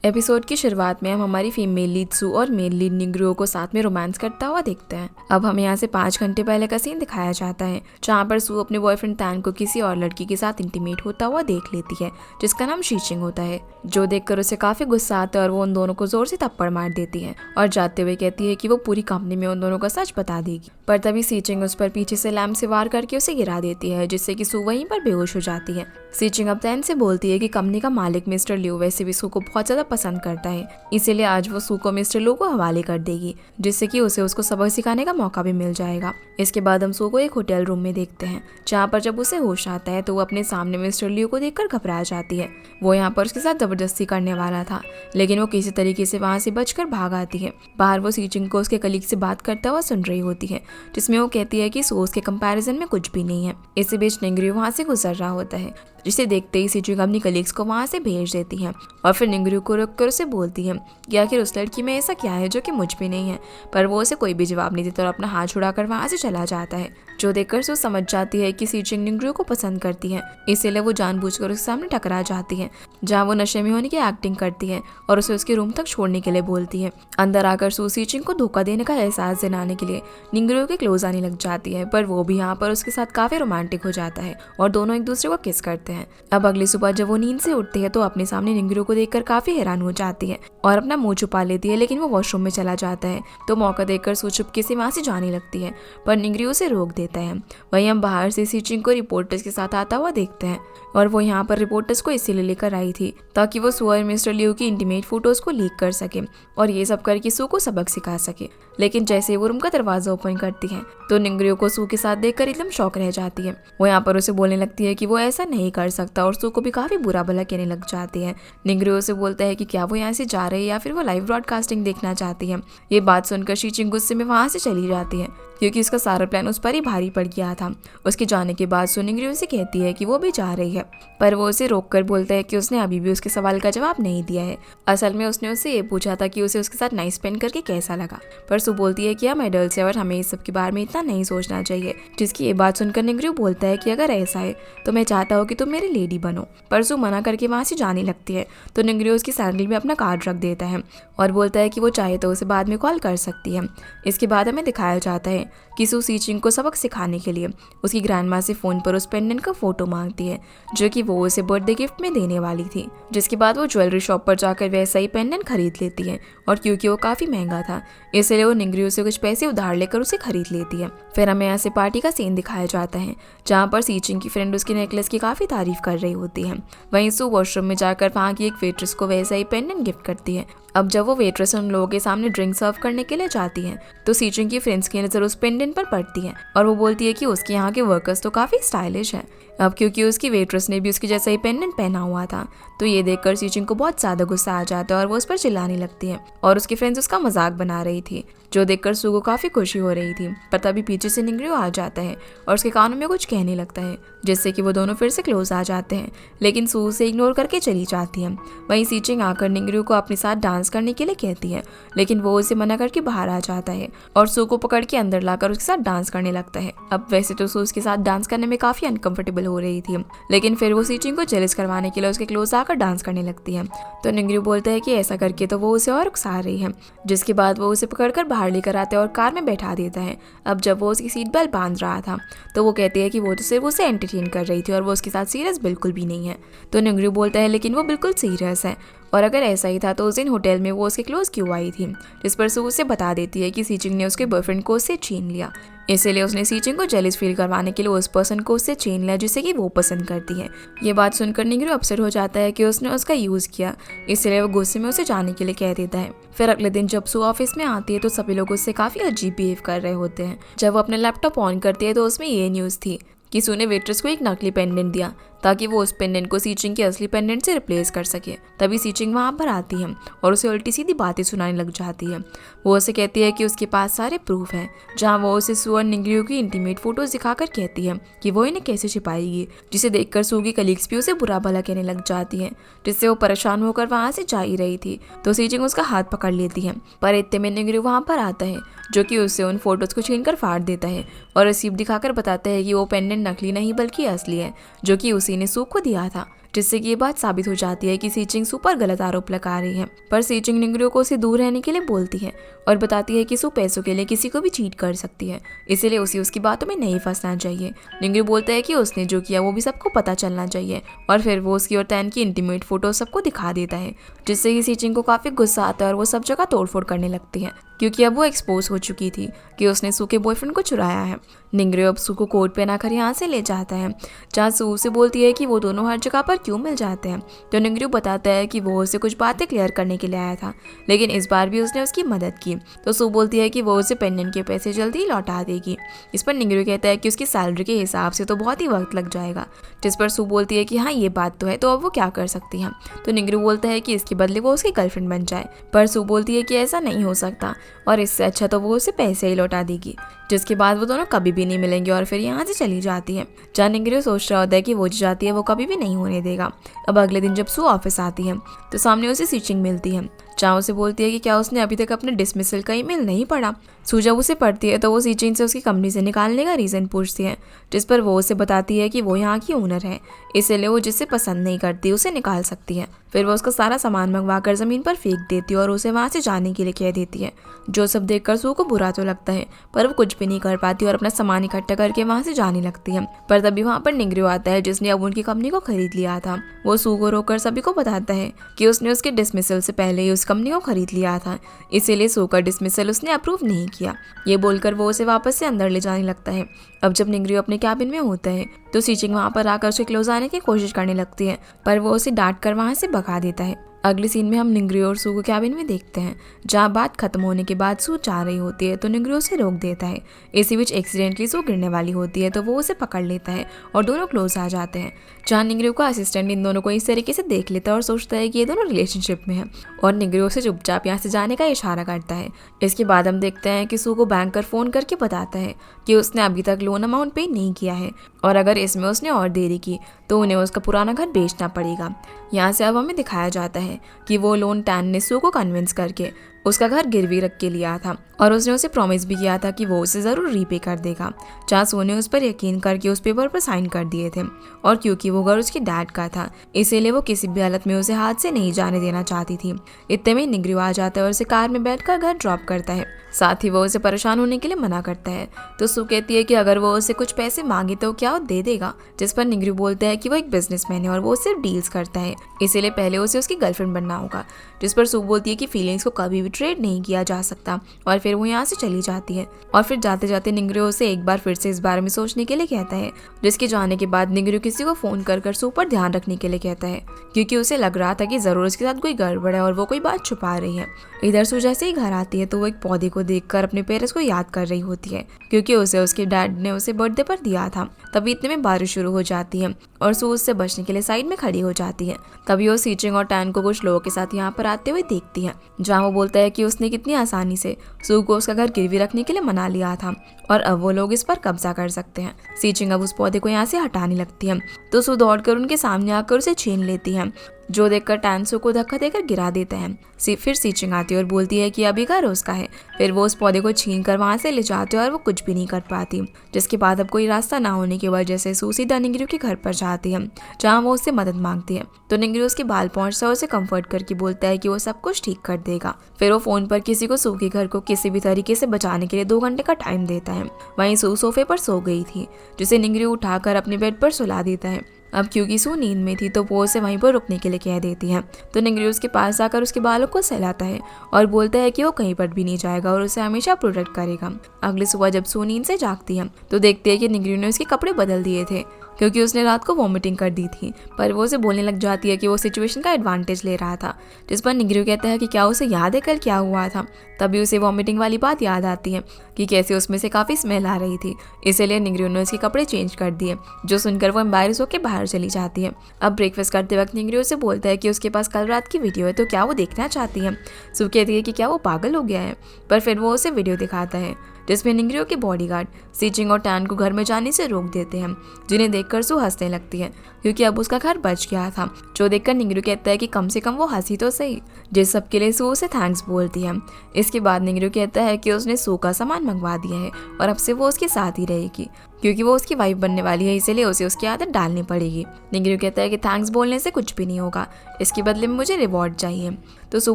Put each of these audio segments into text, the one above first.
Episode की शुरुआत में हम हमारी फीमेल लीड सू और मेल लीड निग्रो को साथ में रोमांस करता हुआ देखते हैं। अब हमें यहाँ से 5 घंटे पहले का सीन दिखाया जाता है, जहाँ पर सू अपने बॉयफ्रेंड तैन को किसी और लड़की के साथ इंटीमेट होता हुआ देख लेती है, जिसका नाम शीचिंग होता है। जो देखकर उसे काफी गुस्सा आता है और वो उन दोनों को जोर से थप्पड़ मार देती है और जाते हुए कहती है कि वो पूरी कंपनी में उन दोनों का सच बता देगी। पर तभी शीचिंग उस पर पीछे से लैम्प से वार करके उसे गिरा देती है, जिससे कि सू वहीं पर बेहोश हो जाती है। शीचिंग अब तैन से बोलती है कि कंपनी का मालिक मिस्टर लियो वैसे भी सू को बहुत ज्यादा पसंद करता है, इसीलिए आज वो सू को मिस्टर लो को हवाले कर देगी, जिससे कि उसे उसको सबक सिखाने का मौका भी मिल जाएगा। इसके बाद हम सू को एक होटल रूम में देखते हैं, जहाँ पर जब उसे होश आता है तो वो अपने सामने मिस्टर लियो को देखकर घबरा जाती है। वो यहाँ पर उसके साथ जबरदस्ती करने वाला था, लेकिन वो किसी तरीके से वहाँ से बचकर भाग आती है। बाहर वो शीचिंग को उसके कलीग से बात करता हुआ सुन रही होती है, जिसमें वो कहती है कि सू के कंपैरिजन में कुछ भी नहीं है। इसी बीच निंगरियो वहाँ से गुजर रहा होता है, जिसे देखते ही शीचिंग अपनी कलीग्स को वहाँ से भेज देती है और फिर निंगरियो को रोककर उसे बोलती है कि आखिर उस लड़की में ऐसा क्या है जो कि मुझ पे नहीं है। पर वो उसे कोई भी जवाब नहीं देता और अपना हाथ छुड़ाकर वहाँ से चला जाता है, जो देखकर सू समझ जाती है कि शीचिंग निंगरियो को पसंद करती है, इसीलिए वो जानबूझकर उसके सामने टकरा जाती है, जहाँ वो नशे में होने की एक्टिंग करती है और उसे उसके रूम तक छोड़ने के लिए बोलती है। अंदर आकर सू शीचिंग को धोखा देने का एहसास दिलाने के लिए निंगरियो के क्लोज आने लग जाती है, पर वो भी यहाँ पर उसके साथ काफी रोमांटिक हो जाता है और दोनों एक दूसरे को किस करते हैं। अब अगली सुबह जब वो नींद से उठती है तो अपने सामने निंगरियो को देखकर काफी हैरान हो जाती है और अपना मुंह छुपा लेती है, लेकिन वो वॉशरूम में चला जाता है तो मौका देखकर सू चुपके से वहां से जाने लगती है, पर निंगरियो उसे रोक देता है। वहीं हम बाहर से शीचिंग को रिपोर्टर्स के साथ आता हुआ देखते हैं और वो यहाँ पर रिपोर्टर्स को इसीलिए लेकर आई थी ताकि वो सू और मिस्टर लियो की इंटीमेट फोटोज को लीक कर सके और ये सब करके सू को सबक सिखा सके। लेकिन जैसे वो रूम का दरवाजा ओपन करती है तो निंगरियो को सू के साथ देखकर एकदम शॉक रह जाती है। वो यहाँ पर उसे बोलने लगती है कि वो ऐसा नहीं कर सकता और सू को भी काफी बुरा भला कहने लग जाती है। निंगरियो से बोलता है कि क्या वो यहाँ से जा रही है या फिर वो लाइव ब्रॉडकास्टिंग देखना चाहती है। ये बात सुनकर शीचिंग गुस्से में वहां से चली जाती है, क्योंकि उसका सारा प्लान उस पर ही भारी पड़ गया था। उसके जाने के बाद सू निंगरियो से कहती है कि वो भी जा रही है, पर वो उसे रोककर बोलता है कि उसने अभी भी उसके सवाल का जवाब नहीं दिया है। असल में उसने उससे ये पूछा था कि उसे उसके साथ नाइट स्पेंड करके कैसा लगा। पर सू बोलती है कि हम एडल्ट्स हैं और हमें इस सब के बारे में इतना नहीं सोचना चाहिए, जिसकी ये बात सुनकर निंगरियो बोलता है कि अगर ऐसा है तो मैं चाहता हूँ कि तुम मेरी लेडी बनो। पर सू मना करके वहाँ से जाने लगती है तो निंगरियो उसकी सैंडल में अपना कार्ड रख देता है और बोलता है कि वो चाहे तो उसे बाद में कॉल कर सकती है। इसके बाद हमें दिखाया जाता है कि सू शीचिंग को सबक सिखाने के लिए उसकी ग्रैंडमा से फोन पर उस पेंडेंट का फोटो मांगती है, जो कि वो उसे बर्थडे गिफ्ट में देने वाली थी। जिसके बाद वो ज्वेलरी शॉप पर जाकर वैसा ही पेंडेंट खरीद लेती है और क्योंकि वो काफी महंगा था इसलिए वो निंगरियो से कुछ पैसे उधार लेकर उसे खरीद लेती है। फिर हमें यहाँ से पार्टी का सीन दिखाया जाता है, जहाँ पर शीचिंग की फ्रेंड उसके नेकलेस की काफी तारीफ कर रही होती है। वहीं सू वॉशरूम में जाकर वहाँ की एक वेट्रेस को वैसा ही पेंडेंट गिफ्ट करती है। अब जब वो वेट्रेस उन लोगों के सामने ड्रिंक सर्व करने के लिए जाती है तो शीचिंग की फ्रेंड्स की नजर उस पेंडेंट पर पड़ती है और वो बोलती है कि उसके यहाँ के वर्कर्स तो काफी स्टाइलिश है। अब क्योंकि उसकी वेट्रेस ने भी उसकी जैसा ही पेंडेंट पहना हुआ था तो ये देखकर शीचिंग को बहुत ज्यादा गुस्सा आ जाता है और वो उस पर चिल्लाने लगती है और उसकी फ्रेंड्स उसका मजाक बना रही थी, जो देखकर सू को काफी खुशी हो रही थी। पर तभी पीछे से निंगरियो आ जाता है और उसके कानों में कुछ कहने लगता है, जिससे कि वो दोनों फिर से क्लोज आ जाते हैं, लेकिन सू उसे इग्नोर करके चली जाती है। वहीं शीचिंग आकर निंगरियो को अपने साथ डांस करने के लिए कहती है, लेकिन वो उसे मना करके बाहर आ जाता है और सू को पकड़ के अंदर लाकर उसके साथ डांस करने लगता है। अब वैसे तो सू उसके साथ डांस करने में काफी अनकंफर्टेबल हो रही थी, लेकिन फिर वो शीचिंग को जेलस करवाने के लिए उसके क्लोज आकर डांस करने लगती है। तो निंगरियो बोलता है कि ऐसा करके तो वो उसे और उकसा रही है, जिसके बाद वो उसे पकड़कर बाहर लेकर आते हैं और कार में बैठा देता है। अब जब वो उसकी सीट बेल्ट बांध रहा था तो वो कहती है कि वो तो सिर्फ उसे एंटरटेन कर रही थी और वो उसके साथ सीरियस बिल्कुल भी नहीं है। तो निंगरियो बोलता है लेकिन वो बिल्कुल सीरियस है और अगर ऐसा ही था तो उस दिन होटल में वो उसके क्लोज क्यों आई थी, जिस पर सू उसे बता देती है कि शीचिंग ने उसके बॉयफ्रेंड को उससे छीन लिया, इसलिए उसने शीचिंग को जेलस फील करवाने के लिए उस पर्सन को उससे छीन लिया जिसे कि वो पसंद करती है। ये बात सुनकर निंगरियो अपसेट हो जाता है कि उसने उसका यूज किया, इसलिए वो गुस्से में उसे जाने के लिए कह देता है। फिर अगले दिन जब सू ऑफिस में आती है तो सभी लोग उससे काफी अजीब बिहेव कर रहे होते हैं। जब वो अपने लैपटॉप ऑन करती है तो उसमें ये न्यूज थी कि सू ने वेट्रेस को एक नकली पेंडेंट दिया ताकि वो उस पेंडेंट को शीचिंग के असली पेंडेंट से रिप्लेस कर सके। तभी शीचिंग वहाँ पर आती है और उसे उल्टी सीधी बातें सुनाने लग जाती है। वो उसे कहती है कि उसके पास सारे प्रूफ हैं, जहाँ वो उसे सू और निंगरियो की इंटीमेट फोटोज दिखाकर कहती है कि वो इन्हें कैसे छिपाएगी, जिसे देखकर सू की कलीग्स भी उसे बुरा भला कहने लग जाती है, जिससे वो परेशान होकर वहाँ से जा ही रही थी। तो शीचिंग उसका हाथ पकड़ लेती है, पर इतने में निंगरियो वहाँ पर आता है, जो कि उससे उन फोटोज को छीनकर फाड़ देता है और रिसीप्ट दिखाकर बताता है कि वो पेंडेंट नकली नहीं बल्कि असली है, जो कि उसी ने सू को दिया था। जिससे कि ये बात साबित हो जाती है कि सीचिंग सू पर गलत आरोप लगा रही है। पर सीचिंग निंगरियो को उसे दूर रहने के लिए बोलती है और बताती है कि सू पैसों के लिए किसी को भी चीट कर सकती है, इसीलिए उसे उसकी बातों में नहीं फंसना चाहिए। निंगरियो बोलता है कि उसने जो किया वो भी सबको पता चलना चाहिए और फिर वो उसकी और टैन की इंटीमेट फोटो सबको दिखा देता है, जिससे कि सीचिंग को काफी गुस्सा आता है और वो सब जगह तोड़फोड़ करने लगती है, क्योंकि अब वो एक्सपोज हो चुकी थी कि उसने सू के बॉयफ्रेंड को चुराया है। निंगरियो अब सू को कोट पहनाकर यहाँ से ले जाता है, जहाँ सू उसे बोलती है कि वो दोनों हर जगह पर क्यों मिल जाते हैं। तो निंगरियो बताता है कि वो उसे कुछ बातें क्लियर करने के लिए आया था, लेकिन इस बार भी उसने उसकी मदद की। तो सू बोलती है कि वो उसे पेंडेंट के पैसे जल्दी ही लौटा देगी। इस पर निंगरियो कहता है कि उसकी सैलरी के हिसाब से तो बहुत ही वक्त लग जाएगा, जिस पर सू बोलती है कि हाँ ये बात तो है, तो अब वो क्या कर सकती है। तो निंगरियो बोलता है कि इसके बदले वो उसकी गर्लफ्रेंड बन जाए, पर सू बोलती है कि ऐसा नहीं हो सकता और इससे अच्छा तो वो उसे पैसे ही लौटा देगी, जिसके बाद वो दोनों कभी भी नहीं मिलेंगे और फिर यहाँ से चली जाती है। जहाँ निंगरियो सोच रहा होता है कि वो जो जाती है वो कभी भी नहीं होने देगा। अब अगले दिन जब सू ऑफिस आती है तो सामने उसे सीचिंग मिलती है, जहाँ उसे बोलती है कि क्या उसने अभी तक अपने डिसमिसल का ईमेल नहीं पढ़ा। सू जब उसे पढ़ती है तो वो सीचिंग से उसकी कंपनी से निकालने का रीज़न पूछती है, जिस पर वो उसे बताती है कि वो यहाँ की ओनर है, इसलिए वो जिसे पसंद नहीं करती उसे निकाल सकती है। फिर वो उसका सारा सामान मंगवा कर ज़मीन पर फेंक देती है और उसे वहाँ से जाने के लिए कह देती है। जो सब देखकर सू को बुरा तो लगता है, पर वो कुछ भी नहीं कर पाती और अपना सामान इकट्ठा करके वहाँ से जाने लगती है। पर तभी वहाँ पर निंगरियो आता है, जिसने अब उनकी कंपनी को खरीद लिया था। वो सू को रोककर सभी को बताता है कि उसने उसके डिसमिसल से पहले ही उस कंपनी को खरीद लिया था, इसीलिए सू का डिसमिसल उसने अप्रूव नहीं किया। ये बोलकर वो उसे वापस से अंदर ले जाने लगता है। अब जब निंगरियो अपने कैबिन में होता है तो सीचिंग वहाँ पर आकर उसे क्लोज आने की कोशिश करने लगती है, पर वो उसे डांट कर वहाँ से भगा देता है। अगले सीन में हम निंगरियो और सू को कैबिन में देखते हैं, जहाँ बात खत्म होने के बाद सू जा रही होती है तो निंगरियो उसे रोक देता है। इसी बीच एक्सीडेंटली सू गिरने वाली होती है तो वो उसे पकड़ लेता है और दोनों क्लोज आ जाते हैं। जहाँ निंगरियो का असिस्टेंट इन दोनों को इस तरीके से देख लेता है और सोचता है कि ये दोनों रिलेशनशिप में है और निंगरियो से चुपचाप यहाँ से जाने का इशारा करता है। इसके बाद हम देखते हैं कि सू को बैंकर फ़ोन करके बताता है कि उसने अभी तक लोन अमाउंट पे नहीं किया है और अगर इसमें उसने और देरी की तो उन्हें उसका पुराना घर बेचना पड़ेगा। यहाँ से अब हमें दिखाया जाता है कि वो लोन टैन ने सू को कन्विंस करके उसका घर गिरवी रख के लिया था और उसने उसे प्रॉमिस भी किया था कि वो उसे ज़रूर रीपे कर देगा। जहाँ सू ने उस पर यकीन करके उस पेपर पर साइन कर दिए थे और क्योंकि वो घर उसके डैड का था इसीलिए वो किसी भी हालत में उसे हाथ से नहीं जाने देना चाहती थी। इतने में निंगरियो आ जाता है और उसे कार में बैठकर घर ड्रॉप करता है, साथ ही वो उसे परेशान होने के लिए मना करता है। तो सू कहती है कि अगर वो उसे कुछ पैसे मांगे तो क्या वो दे देगा, जिस पर निंगरियो बोलता है कि वो एक बिजनेसमैन है और वो सिर्फ डील्स करता है, इसीलिए पहले उसे उसकी गर्लफ्रेंड बनना होगा। जिस पर सू बोलती है कि फीलिंग्स को कभी भी ट्रेड नहीं किया जा सकता और फिर वो यहाँ से चली जाती है। और फिर जाते जाते निंगरियो उसे एक बार फिर से इस बारे में सोचने के लिए कहता है, जिसके जाने के बाद निंगरियो किसी को फोन कर सू पर ध्यान रखने के लिए कहता है, क्योंकि उसे लग रहा था कि जरूर उसके साथ कोई गड़बड़ है और वो कोई बात छुपा रही है। इधर सू जैसे ही घर आती है तो वो एक पौधे को देखकर अपने पेरेंट्स को याद कर रही होती है, क्योंकि उसे उसके डैड ने उसे बर्थडे पर दिया था। तभी इतने में बारिश शुरू हो जाती है और सू उससे बचने के लिए साइड में खड़ी हो जाती है। तभी वो सीचिंग और टैन को कुछ लोगों के साथ यहाँ पर आते हुए देखती है, जहाँ वो बोलता है कि उसने कितनी आसानी से सू को उसका घर गिरवी रखने के लिए मना लिया था और अब वो लोग इस पर कब्जा कर सकते हैं। सीचिंग अब उस पौधे को यहाँ से हटाने लगती है तो सू दौड़कर उनके सामने आकर उसे छीन लेती है, जो देखकर टैन सू को धक्का देकर गिरा देता है। फिर सीचिंग आती है और बोलती है कि अभी घर उसका है। फिर वो उस पौधे को छीन कर वहाँ से ले जाते हैं और वो कुछ भी नहीं कर पाती, जिसके बाद अब कोई रास्ता ना होने की वजह से सू सीधा निंगरियो के घर पर जाती है, जहाँ वो उससे मदद मांगती है। तो निंगरियो उसके बाल पहुँचता है और उसे कम्फर्ट करके बोलता है कि वो सब कुछ ठीक कर देगा। फिर वो फोन पर किसी को सू के घर को किसी भी तरीके से बचाने के लिए 2 घंटे का टाइम देता है। वहीं सू सोफे पर सो गई थी, जिसे निंगरियो उठाकर अपने बेड पर सुला देता है। अब क्योंकि सू नींद में थी तो वो उसे वहीं पर रुकने के लिए कह देती है। तो निंगरियो उसके पास आकर उसके बालों को सहलाता है और बोलता है कि वो कहीं पर भी नहीं जाएगा और उसे हमेशा प्रोटेक्ट करेगा। अगली सुबह जब सू नींद से जागती है तो देखती है कि निंगरियो ने उसके कपड़े बदल दिए थे, क्योंकि उसने रात को वॉमिटिंग कर दी थी। पर वो उसे बोलने लग जाती है कि वो सिचुएशन का एडवांटेज ले रहा था, जिस पर निंगरियो कहता है कि क्या उसे याद है कल क्या हुआ था। तभी उसे वॉमिटिंग वाली बात याद आती है कि कैसे उसमें से काफ़ी स्मेल आ रही थी, इसीलिए निंगरियो ने उसके कपड़े चेंज कर दिए, जो सुनकर वो एम्बैरेस होकर बाहर चली जाती है। अब ब्रेकफास्ट करते वक्त निंगरियो से बोलता है कि उसके पास कल रात की वीडियो है, तो क्या वो देखना चाहती है। सू कहती है कि क्या वो पागल हो गया है, पर फिर वो उसे वीडियो दिखाता है जिसमें निंगरियो के बॉडीगार्ड सीचिंग और टैन को घर में जाने से रोक देते हैं, जिन्हें देखकर सू हंसने लगती है, क्योंकि अब उसका घर बच गया था। जो देखकर निंगरियो कहता है कि कम से कम वो हंसी तो सही, जिस सब के लिए सू उसे थैंक्स बोलती है। इसके बाद निंगरियो कहता है कि उसने सू का सामान मंगवा दिया है और अब से वो उसके साथ ही रहेगी। क्योंकि वो उसकी वाइफ बनने वाली है, इसीलिए उसे उसकी आदत डालनी पड़ेगी। निंगरू कहता है कि थैंक्स बोलने से कुछ भी नहीं होगा, इसके बदले में मुझे रिवॉर्ड चाहिए। तो सू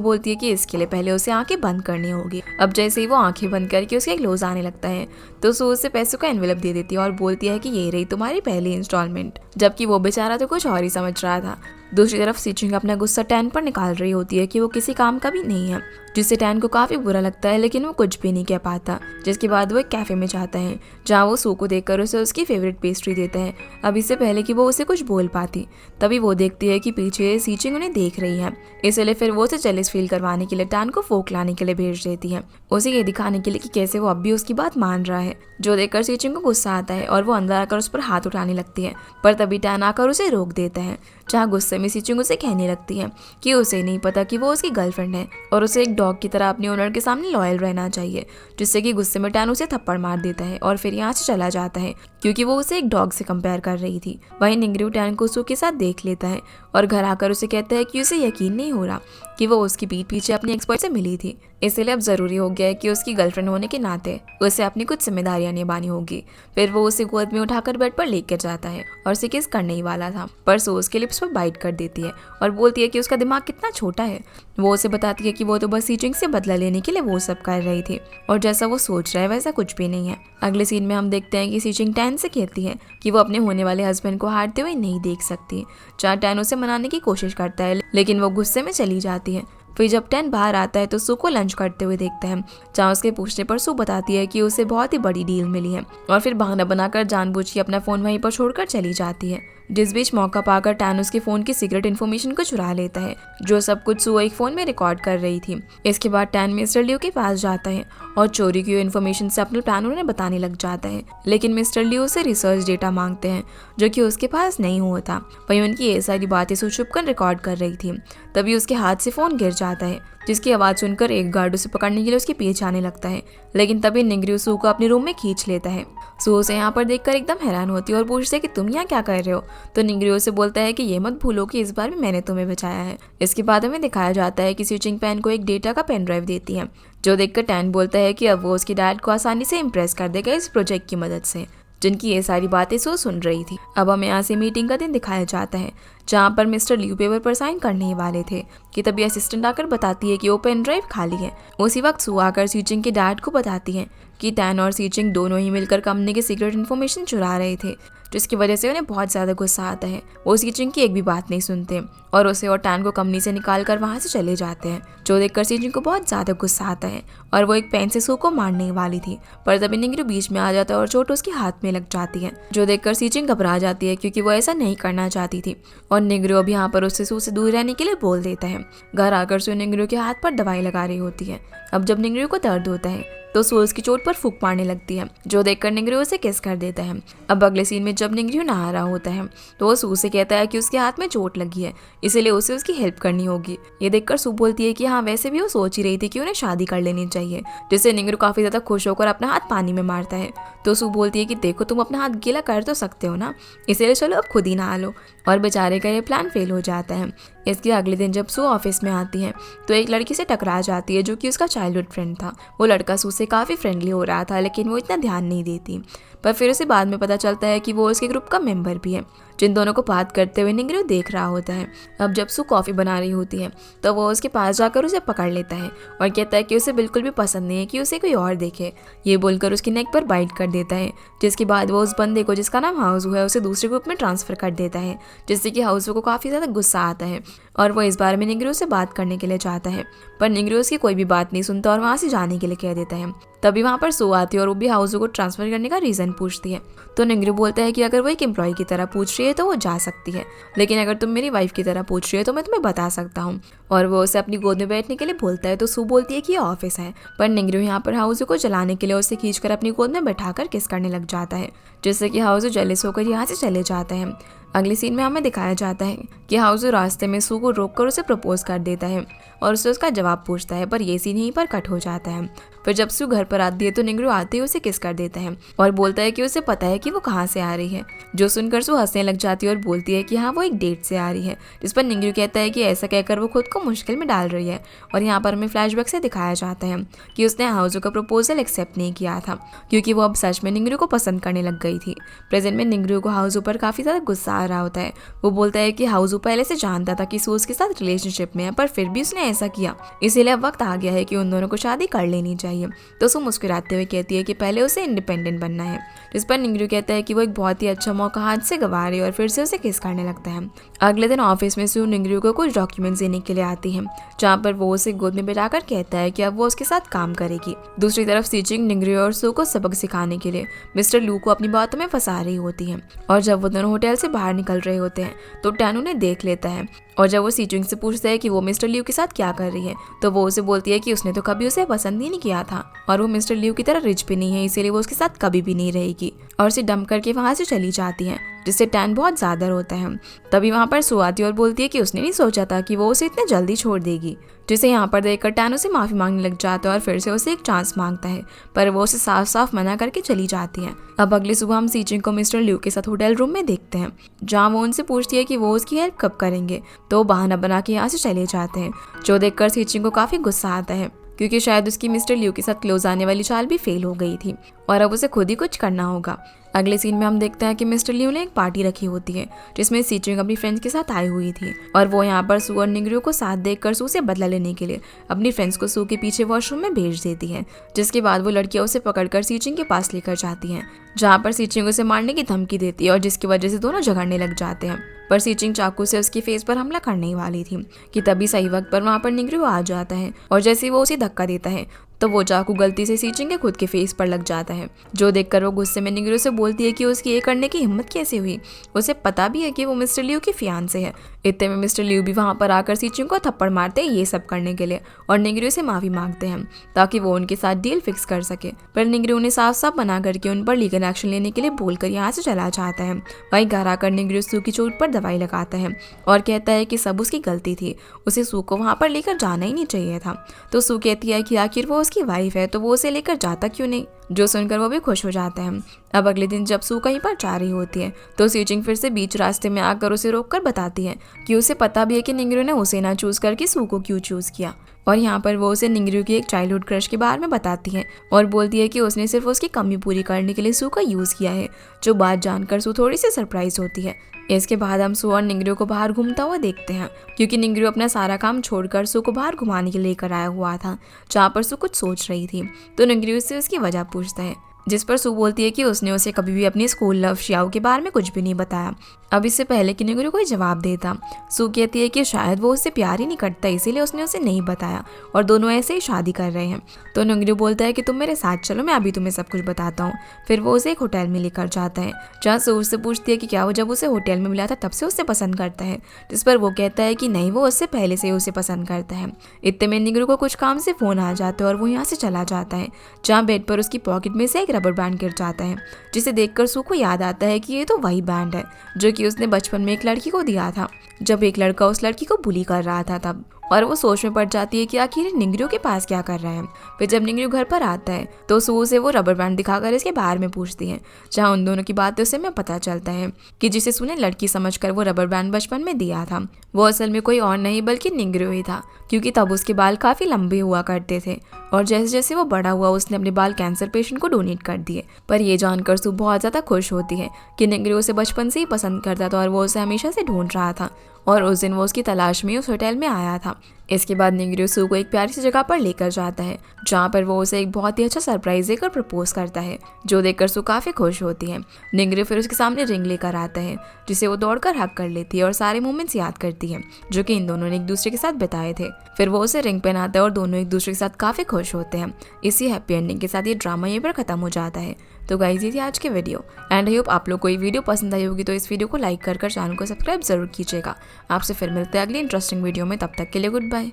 बोलती है कि इसके लिए पहले उसे आंखें बंद करनी होगी। अब जैसे ही वो आंखें बंद करके उसके क्लोज आने लगता है तो सू उसे पैसों का एनवेलप दे देती है और बोलती है कि ये रही तुम्हारी पहली इंस्टॉलमेंट, जबकि वो बेचारा तो कुछ और ही समझ रहा था। दूसरी तरफ सीचिंग अपना गुस्सा टैन पर निकाल रही होती है कि वो किसी काम का भी नहीं है, जिससे टैन को काफी बुरा लगता है, लेकिन वो कुछ भी नहीं कह पाता। जिसके बाद वो एक कैफे में जाता है जहाँ वो सू को देखकर उसे उसकी फेवरेट पेस्ट्री देता है। अब इससे पहले कि वो उसे कुछ बोल पाती तभी वो देखती है कि पीछे सीचिंग उन्हें देख रही है, इसलिए फिर वो उसे जेलस फील करवाने के लिए टैन को फोक लाने के लिए भेज देती है, उसे ये दिखाने के लिए कि कैसे वो अब भी उसकी बात मान रहा है। जो देखकर सीचिंग को गुस्सा आता है और वो अंदर आकर उस पर हाथ उठाने लगती है, पर तभी टैन आकर उसे रोक देता है, जहाँ गुस्से में सीचिंग उसे कहने लगती है कि उसे नहीं पता कि वो उसकी गर्लफ्रेंड है और उसे एक डॉग की तरह अपने ओनर के सामने लॉयल रहना चाहिए। जिससे कि गुस्से में टैन उसे थप्पड़ मार देता है और फिर यहाँ से चला जाता है, क्योंकि वो उसे एक डॉग से कंपेयर कर रही थी। वहीं निंगरू टैन को सू के साथ देख लेता है और घर आकर उसे कहता है कि उसे यकीन नहीं हो रहा कि वो उसकी पीठ पीछे अपनी एक्सपर्ट से मिली थी, इसलिए अब जरूरी हो गया है कि उसकी गर्लफ्रेंड होने के नाते उसे अपनी कुछ जिम्मेदारियां निभानी होगी। फिर वो उसे गोद में उठाकर बेड पर लेकर जाता है और उसे किस करने ही वाला था, पर सू उसके लिप्स पर बाइट कर देती है और बोलती है कि उसका दिमाग कितना छोटा है। वो उसे बताती है कि वो तो बस सीचिंग से बदला लेने के लिए वो सब कर रही थी और जैसा वो सोच रहा है वैसा कुछ भी नहीं है। अगले सीन में हम देखते हैं कि सीचिंग टैन से कहती है कि वो अपने होने वाले हस्बैंड को हारते हुए नहीं देख सकती, जहाँ टैन उसे मनाने की कोशिश करता है लेकिन वो गुस्से में चली जाती है। फिर जब टैन बाहर आता है तो सू को लंच करते हुए देखता है, जहाँ उसके पूछने पर सू बताती है कि उसे बहुत ही बड़ी डील मिली है और फिर बहाना बनाकर जानबूझ के अपना फोन वहीं पर छोड़कर चली जाती है। जिस बीच मौका पाकर टैन उसके फोन की सीक्रेट इन्फॉर्मेशन को चुरा लेता है, जो सब कुछ सू एक फोन में रिकॉर्ड कर रही थी। इसके बाद टैन मिस्टर लियो के पास जाता है और चोरी की हुई इन्फॉर्मेशन से अपने प्लान उन्हें बताने लग जाता है, लेकिन मिस्टर लियो से रिसर्च डेटा मांगते हैं जो कि उसके पास नहीं होता। वहीं उनकी ये सारी बातें सू छुपकर रिकॉर्ड कर रही थी। तभी उसके हाथ से फोन गिर जाता है, जिसकी आवाज सुनकर एक गार्ड उसे पकड़ने के लिए उसके पीछे आने लगता है, लेकिन तभी निंगरू सू को अपने रूम में खींच लेता है। सू उसे यहाँ पर देखकर एकदम हैरान होती है और पूछती है कि तुम यहाँ क्या कर रहे हो। तो निंगरू उसे बोलता है कि ये मत भूलो कि इस बार भी मैंने तुम्हें बचाया है। इसके बाद हमें दिखाया जाता है कि सीचिंग पैन को एक डेटा का पेन ड्राइव देती है, जो देखकर टैन बोलता है कि अब वो उसके डैड को आसानी से इम्प्रेस कर देगा इस प्रोजेक्ट की मदद से, जिनकी ये सारी बातें सो सुन रही थी। अब हमें यहाँ से मीटिंग का दिन दिखाया जाता है, जहाँ पर मिस्टर लियू पेपर पर साइन करने ही वाले थे कि तभी असिस्टेंट आकर बताती है कि वो पेन ड्राइव खाली है। उसी वक्त सू आकर सीचिंग के डैड को बताती है कि टैन और सीचिंग दोनों ही मिलकर कंपनी की सीक्रेट इन्फॉर्मेशन चुरा रहे थे, जिसकी वजह से उन्हें बहुत ज़्यादा गुस्सा आता है। वो सीचिंग की एक भी बात नहीं सुनते और उसे और टैन को कंपनी से निकाल कर वहाँ से चले जाते हैं, जो देखकर सीचिंग को बहुत ज़्यादा गुस्सा आता है और वो एक पेन से सू को मारने वाली थी, पर तभी निंगरू बीच में आ जाता है और चोट उसके हाथ में लग जाती है, जो देखकर सीचिंग घबरा जाती है क्योंकि वो ऐसा नहीं करना चाहती थी और निंगरू अब यहाँ पर उससे सू से दूर रहने के लिए बोल देता है। घर आकर सू निंगरू के हाथ पर दवाई लगा रही होती है। अब जब निंगरू को दर्द होता है तो सू उसकी चोट पर फूंक मारने लगती है, जो देखकर निंगरू उसे किस कर देता है। अब अगले सीन में जब निंगरू नहा रहा होता है तो वो सू से कहता है कि उसके हाथ में चोट लगी है, इसीलिए उसे उसकी हेल्प करनी होगी। ये देखकर सू बोलती है कि हाँ वैसे भी वो सोच ही रही थी कि उन्हें शादी कर लेनी चाहिए, जिससे निंगरू काफी ज्यादा खुश होकर अपना हाथ पानी में मारता है। तो सू बोलती है कि देखो तुम अपना हाथ गीला कर तो सकते हो ना, इसीलिए चलो अब खुद ही नहा लो, और बेचारे का ये प्लान फेल हो जाता है। इसके अगले दिन जब सू ऑफिस में आती है तो एक लड़की से टकरा जाती है, जो कि उसका चाइल्डहुड फ्रेंड था। वो लड़का सू से काफ़ी फ्रेंडली हो रहा था, लेकिन वो इतना ध्यान नहीं देती, पर फिर उसे बाद में पता चलता है कि वो उसके ग्रुप का मेंबर भी है। जिन दोनों को बात करते हुए निंगरू देख रहा होता है। अब जब सू कॉफ़ी बना रही होती है तो वो उसके पास जाकर उसे पकड़ लेता है और कहता है कि उसे बिल्कुल भी पसंद नहीं है कि उसे कोई और देखे। ये बोलकर उसकी नेक पर बाइट कर देता है, जिसके बाद वो उस बंदे को जिसका नाम हाउसू है उसे दूसरे ग्रुप में ट्रांसफ़र कर देता है, जिससे कि हाउसू को काफ़ी ज़्यादा गुस्सा आता है और वो इस बारे में निंगरू से बात करने के लिए चाहता है, पर निंगरू उसकी कोई भी बात नहीं सुनता और वहाँ से जाने के लिए कह देता है। तभी वहाँ पर सू आती है और वो भी हाउसू को ट्रांसफ़र करने का रीज़न पूछती है। तो निंगरू बोलता है कि अगर वो एक एम्प्लॉय की तरह पूछ रही है तो वो जा सकती है, लेकिन अगर तुम मेरी वाइफ की तरह पूछ रही हो तो मैं तुम्हें बता सकता हूँ, और वो उसे अपनी गोद में बैठने के लिए बोलता है। तो सू बोलती है कि ये ऑफिस है, पर निंगरू यहाँ पर हाउसू को जलाने के लिए उसे खींचकर अपनी गोद में बैठाकर किस करने लग जाता है, जिससे कि हाउसू जेलस होकर यहाँ से चले जाता है। अगले सीन में हमें दिखाया जाता है कि हाउजू रास्ते में सू को रोककर उसे प्रपोज कर देता है और उससे उसका जवाब पूछता है, पर ये सीन यहीं पर कट हो जाता है। फिर जब सू घर पर आती है तो निंगरू आते ही उसे किस कर देता है और बोलता है कि उसे पता है कि वो कहाँ से आ रही है, जो सुनकर सू हंसने लग जाती है और बोलती है कि हाँ वो एक डेट से आ रही है, जिस पर निंगरू कहता है कि ऐसा कहकर वो खुद को मुश्किल में डाल रही है। और यहाँ पर हमें फ्लैशबैक से दिखाया जाता है कि उसने हाउजू का प्रपोजल एक्सेप्ट नहीं किया था क्योंकि वो अब सच में निंगरू को पसंद करने लग गई थी। प्रेजेंट में निंगरू को हाउजू पर काफी ज्यादा गुस्सा आ रहा होता है। वो बोलता है कि हाउजू पहले से जानता था कि सू उसके साथ रिलेशनशिप में है, पर फिर भी उसने ऐसा किया, इसीलिए अब वक्त आ गया है कि उन दोनों को शादी कर लेनी चाहिए। तो सू मुस्कुराते हुए कहती है कि पहले उसे इंडिपेंडेंट बनना है, जिस पर निंगरू कहता है कि वो एक बहुत ही अच्छा मौका हाथ से गंवा रही है और फिर से उसे किस करने लगता है। अगले दिन ऑफिस में सू निंगरू को कुछ डॉक्यूमेंट्स देने के लिए आती है, जहाँ पर वो उसे गोद में बिठाकर कहता है कि अब वो उसके साथ काम करेगी। दूसरी तरफ सीचिंग निंगरू और सू को सबक सिखाने के लिए मिस्टर लू को अपनी बातों में फंसा रही होती है। और जब वो दोनों होटल से बाहर निकल रहे होते हैं तो टैन उन्हें देख लेता है और जब वो सीचिंग से पूछता है कि वो मिस्टर लियू के साथ क्या कर रही है तो वो उसे बोलती है कि उसने तो कभी उसे पसंद ही नहीं किया था और वो मिस्टर लियू की तरह रिच भी नहीं है, इसीलिए वो उसके साथ कभी भी नहीं रहेगी और उसे डंप करके वहां से चली जाती है, जिससे टैन बहुत ज्यादा होता है। तभी वहां पर सू आती है और बोलती है कि उसने नहीं सोचा था कि वो उसे इतने जल्दी छोड़ देगी, जिसे यहाँ पर देखकर टैन उसे माफी मांगने लग जाता है और फिर से उसे एक चांस मांगता है, पर वो उसे साफ साफ मना करके चली जाती है। अब अगली सुबह हम सीचिंग को मिस्टर लियू के साथ होटल रूम में देखते हैं, जहाँ वो उनसे पूछती है कि वो उसकी हेल्प कब करेंगे, तो वो बहाना बना के यहाँ से चले जाते हैं, जो देखकर सीचिंग को काफी गुस्सा आता है क्योंकि शायद उसकी मिस्टर लियू के साथ क्लोज आने वाली चाल भी फेल हो गई थी और अब उसे खुद ही कुछ करना होगा। अगले सीन में हम देखते हैं कि मिस्टर लियू ने एक पार्टी रखी होती है जिसमें सीचिंग अपनी फ्रेंड्स के साथ आई हुई थी और वो यहाँ पर सू और निंगरू को साथ देखकर सू से बदला लेने के लिए अपनी फ्रेंड्स को सू के पीछे वॉशरूम में भेज देती है, जिसके बाद वो लड़कियां उसे पकड़कर सीचिंग के पास लेकर जाती हैं, जहाँ पर सीचिंग उसे मारने की धमकी देती है और जिसकी वजह से दोनों झगड़ने लग जाते हैं। पर सीचिंग चाकू से उसके फेस पर हमला करने ही वाली थी कि तभी सही वक्त पर वहाँ पर निंगरू आ जाता है और जैसे ही वो उसे धक्का देता है तो वो चाकू गलती से सीचिंग के खुद के फेस पर लग जाता है, जो देखकर वो गुस्से में निंगरू से बोलती है कि उसकी ये करने की हिम्मत कैसे हुई, उसे पता भी है कि वो मिस्टर लियू की फियांसे है। इतने में मिस्टर लियू भी वहाँ पर आकर सीचिंग को थप्पड़ मारते हैं ये सब करने के लिए और निंगरू से माफी मांगते हैं ताकि वो उनके साथ डील फिक्स कर सके, पर निंगरू ने साफ साफ मना करके उन पर लीगल एक्शन लेने के लिए बोलकर यहाँ से चला जाता है। वहीं घर आकर निंगरू सू की चोट पर दवाई लगाता है और कहता है कि सब उसकी गलती थी, उसे सू को वहाँ पर लेकर जाना ही नहीं चाहिए था। तो सू कहती है कि आखिर वो उसकी वाइफ है तो वो उसे लेकर जाता क्यों नहीं, जो सुनकर वो भी खुश हो जाता है। अब अगले दिन जब सू कहीं पर जा रही होती है तो सीचिंग फिर से बीच रास्ते में आकर उसे रोककर बताती है कि उसे पता भी है कि निंगरू ने उसे ना चूज करके सू को क्यों चूज किया और यहाँ पर वो उसे निंगरू की एक चाइल्डहुड क्रश के बारे में बताती है और बोलती है कि उसने सिर्फ उसकी कमी पूरी करने के लिए सू का यूज किया है, जो बात जानकर सू थोड़ी सी सरप्राइज होती है। इसके बाद हम सू और निंगरू को बाहर घूमता हुआ देखते हैं क्योंकि निंगरू अपना सारा काम छोड़कर सू को बाहर घुमाने के लिए लेकर आया हुआ था, जहाँ पर सू कुछ सोच रही थी। तो निंगरू से उसकी वजह पूछता है, जिस पर सू बोलती है कि उसने उसे कभी भी अपनी स्कूल लव शियाओ के बारे में कुछ भी नहीं बताया। अब इससे पहले कि निंगरू कोई जवाब देता, सू कहती है कि शायद वो उससे प्यार ही नहीं करता इसीलिए उसने उसे नहीं बताया और दोनों ऐसे ही शादी कर रहे हैं। तो निंगरू बोलता है कि तुम मेरे साथ चलो, मैं अभी तुम्हें सब कुछ बताता हूँ। फिर वो उसे एक होटल में लेकर जाता है, जहाँ सू उससे पूछती है कि क्या वो जब उसे होटल में मिला था तब से उससे पसंद करता है, जिस पर वो कहता है कि नहीं, वो उससे पहले से ही उसे पसंद करता है। इतने में निंगरू को कुछ काम से फोन आ जाता है और वो यहाँ से चला जाता है, जहाँ बेड पर उसकी पॉकेट में से एक रबर बैंड गिर जाता है, जिसे देखकर सू को याद आता है कि ये तो वही बैंड है जो कि उसने बचपन में एक लड़की को दिया था जब एक लड़का उस लड़की को बुली कर रहा था तब। और वो सोच में पड़ जाती है कि आखिर निंगरू के पास क्या कर रहा है। फिर जब निंगरू घर पर आता है तो सू से वो रबर बैंड दिखाकर इसके बारे में पूछती है, जहाँ उन दोनों की बातें से में पता चलता है कि जिसे सू ने लड़की समझकर वो रबर बैंड बचपन में दिया था वो असल में कोई और नहीं बल्कि निंगरू ही था, क्योंकि तब उसके बाल काफी लंबे हुआ करते थे और जैसे जैसे वो बड़ा हुआ उसने अपने बाल कैंसर पेशेंट को डोनेट कर दिए। पर ये जानकर सू बहुत ज्यादा खुश होती है कि निंगरू उसे बचपन से ही पसंद करता था और वो उसे हमेशा से ढूंढ रहा था और उस दिन वो उसकी तलाश में उस होटल में आया था। इसके बाद निंगरू सू को एक प्यारी सी जगह पर लेकर जाता है, जहाँ पर वो उसे एक बहुत ही अच्छा सरप्राइज देकर प्रपोज करता है, जो देखकर सू काफी खुश होती है। निंगरू फिर उसके सामने रिंग लेकर आता है, जिसे वो दौड़कर हक कर लेती है और सारे मोमेंट्स याद करती है जो कि इन दोनों ने एक दूसरे के साथ बिताए थे। फिर वो उसे रिंग पहनाता है और दोनों एक दूसरे के साथ काफी खुश होते हैं। इसी हैप्पी एंडिंग के साथ ये ड्रामा यहीं पर खत्म हो जाता है। तो गाइस ये थी आज की वीडियो एंड आई होप आप लोग को ये वीडियो पसंद आई होगी, तो इस वीडियो को लाइक कर चैनल को सब्सक्राइब जरूर कीजिएगा। आपसे फिर मिलते हैं अगली इंटरेस्टिंग वीडियो में, तब तक के लिए गुड बाय।